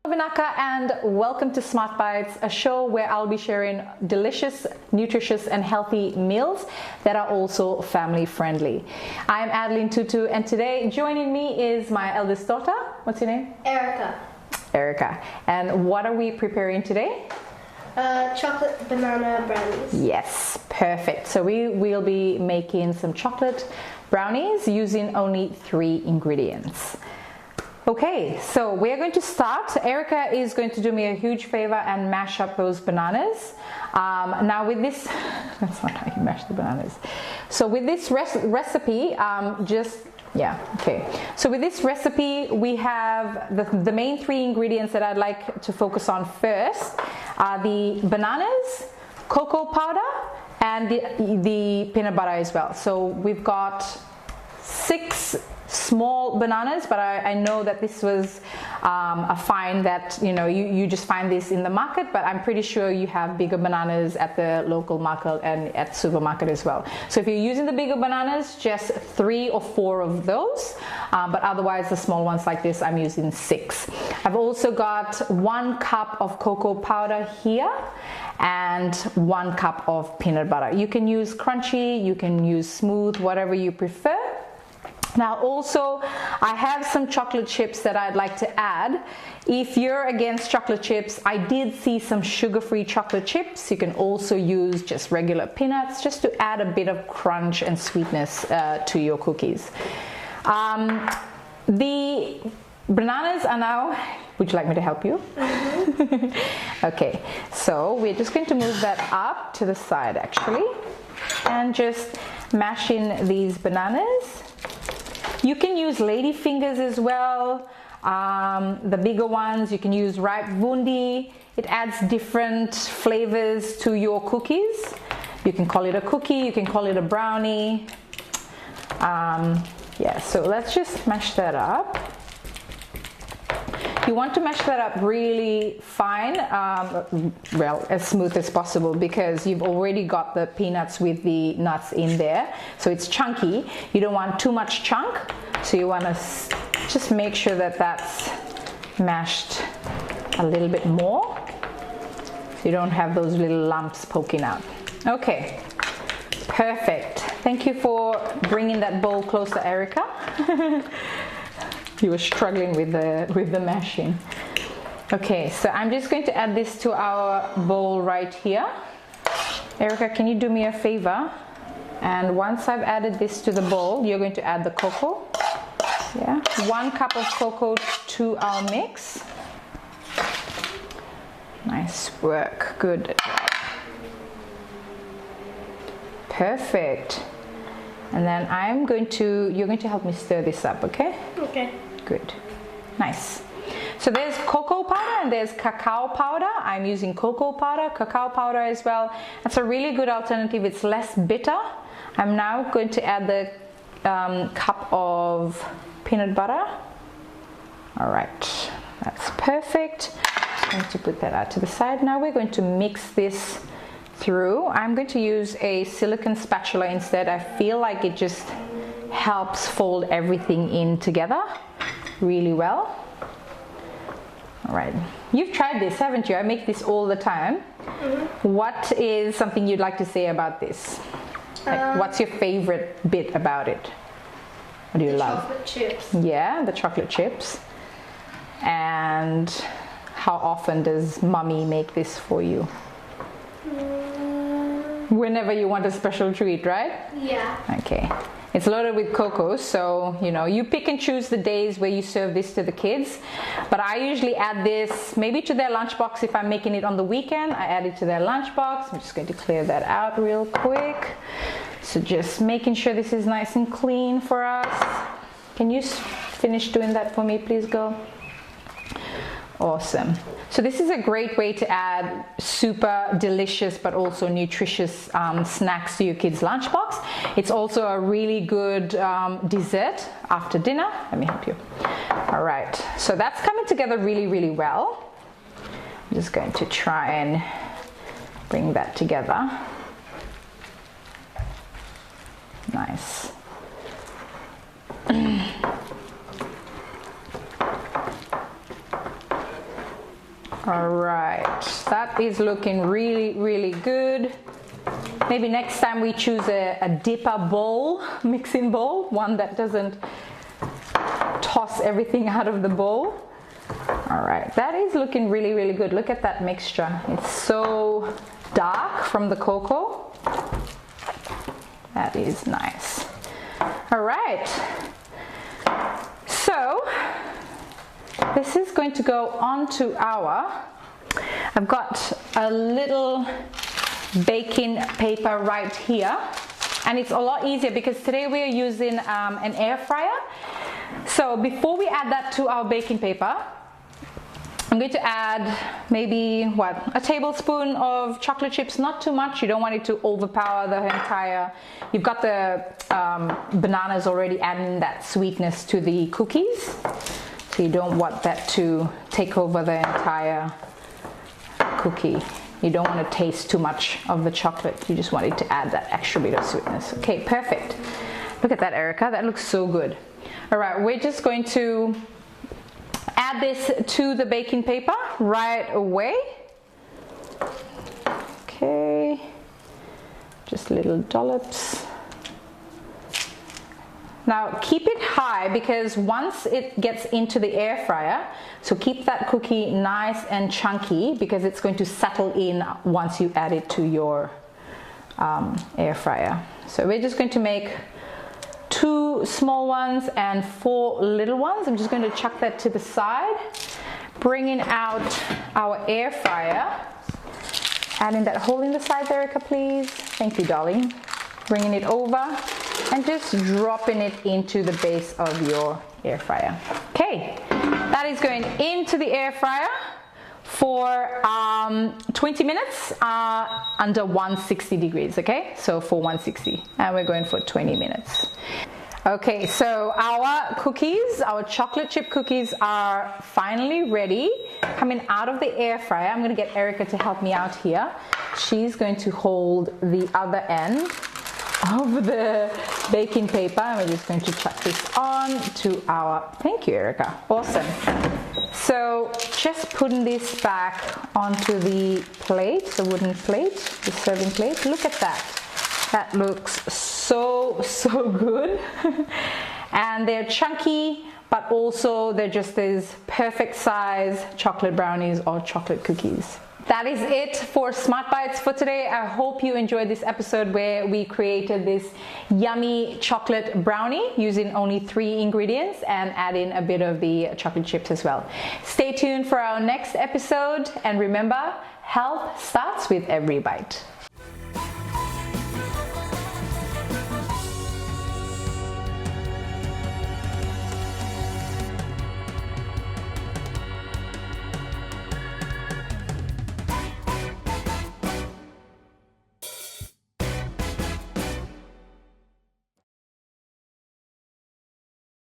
Erykah and welcome to Smart Bites, a show where I'll be sharing delicious, nutritious and healthy meals that are also family friendly. I'm Adelene Tutu and today joining me is my eldest daughter. What's your name? Erykah. Erykah. And what are we preparing today? Chocolate banana brownies. Yes, perfect. So we will be making some chocolate brownies using only 3 ingredients. Okay, so we're going to start. Erykah is going to do me a huge favor and mash up those bananas. Now with this, that's not how you mash the bananas. So with this recipe, So with this recipe, we have the main 3 ingredients that I'd like to focus on first are the bananas, cocoa powder, and the peanut butter as well. So we've got 6 small bananas, but I know that this was a find that you just find this in the market, but I'm pretty sure you have bigger bananas at the local market and at supermarket as well. So if you're using the bigger bananas, just 3 or 4 of those, but otherwise the small ones like this I'm using 6. I've also got 1 cup of cocoa powder here and 1 cup of peanut butter. You can use crunchy, you can use smooth, whatever you prefer. Now also I have some chocolate chips that I'd like to add. If you're against chocolate chips, I did see some sugar-free chocolate chips. You can also use just regular peanuts just to add a bit of crunch and sweetness to your cookies. The bananas are now, would you like me to help you? Mm-hmm. Okay, so we're just going to move that up to the side actually and just mash in these bananas. You can use lady fingers as well, the bigger ones. You can use ripe bundi. It adds different flavors to your cookies. You can call it a cookie, you can call it a brownie. So let's just mash that up. You want to mash that up really fine, well, as smooth as possible, because you've already got the peanuts with the nuts in there, so it's chunky. You don't want too much chunk, so you want to just make sure that that's mashed a little bit more, so you don't have those little lumps poking out. Okay, perfect. Thank you for bringing that bowl closer, Erykah. You were struggling with the mashing. Okay, so I'm just going to add this to our bowl right here. Erykah, can you do me a favor? And once I've added this to the bowl, you're going to add the cocoa. Yeah, 1 cup of cocoa to our mix. Nice work, good. Perfect. And then you're going to help me stir this up, okay? Okay. Good. Nice. So there's cocoa powder and there's cacao powder. I'm using cocoa powder, cacao powder as well. That's a really good alternative. It's less bitter. I'm now going to add the cup of peanut butter. All right, that's perfect. I'm going to put that out to the side. Now we're going to mix this through. I'm going to use a silicone spatula instead. I feel like it just helps fold everything in together really well. All right, you've tried this, haven't you? I make this all the time. Mm-hmm. What is something you'd like to say about this? Like, what's your favorite bit about it? What do you love? Chocolate chips. Yeah, the chocolate chips. And how often does mommy make this for you? Whenever you want a special treat, right? Yeah. Okay. It's loaded with cocoa, so you pick and choose the days where you serve this to the kids. But I usually add this maybe to their lunchbox if I'm making it on the weekend. I add it to their lunchbox. I'm just going to clear that out real quick. So just making sure this is nice and clean for us. Can you finish doing that for me, please, girl? Awesome. So this is a great way to add super delicious but also nutritious snacks to your kids' lunchbox. It's also a really good dessert after dinner. Let me help you. All right, so that's coming together really, really well. I'm just going to try and bring that together. Nice. All right, that is looking really, really good. Maybe next time we choose a dipper bowl, mixing bowl, one that doesn't toss everything out of the bowl. All right, that is looking really, really good. Look at that mixture. It's so dark from the cocoa. That is nice. All right, so this is going to go onto I've got a little baking paper right here, and it's a lot easier because today we are using an air fryer. So before we add that to our baking paper, I'm going to add maybe a tablespoon of chocolate chips, not too much. You don't want it to overpower the entire. You've got the bananas already adding that sweetness to the cookies, so you don't want that to take over the entire cookie. You don't want to taste too much of the chocolate. You just want it to add that extra bit of sweetness. Okay, perfect. Look at that, Erykah. That looks so good. All right, we're just going to add this to the baking paper right away. Okay, just little dollops. Now keep it high because once it gets into the air fryer, so keep that cookie nice and chunky because it's going to settle in once you add it to your air fryer. So we're just going to make 2 small ones and 4 little ones. I'm just going to chuck that to the side, bringing out our air fryer, adding that hole in the side there, Erykah, please. Thank you, darling. Bringing it over and just dropping it into the base of your air fryer. Okay, that is going into the air fryer for 20 minutes under 160 degrees, okay? So for 160, and we're going for 20 minutes. Okay, so our cookies, our chocolate chip cookies are finally ready, coming out of the air fryer. I'm gonna get Erykah to help me out here. She's going to hold the other end of the baking paper, and we're just going to chuck this on to our, thank you, Erykah, awesome. So just putting this back onto the plate, the wooden plate, the serving plate. Look at that. That looks so good. And they're chunky, but also they're just these perfect size chocolate brownies or chocolate cookies. That is it for Smart Bites for today. I hope you enjoyed this episode where we created this yummy chocolate brownie using only 3 ingredients and adding a bit of the chocolate chips as well. Stay tuned for our next episode, and remember, health starts with every bite.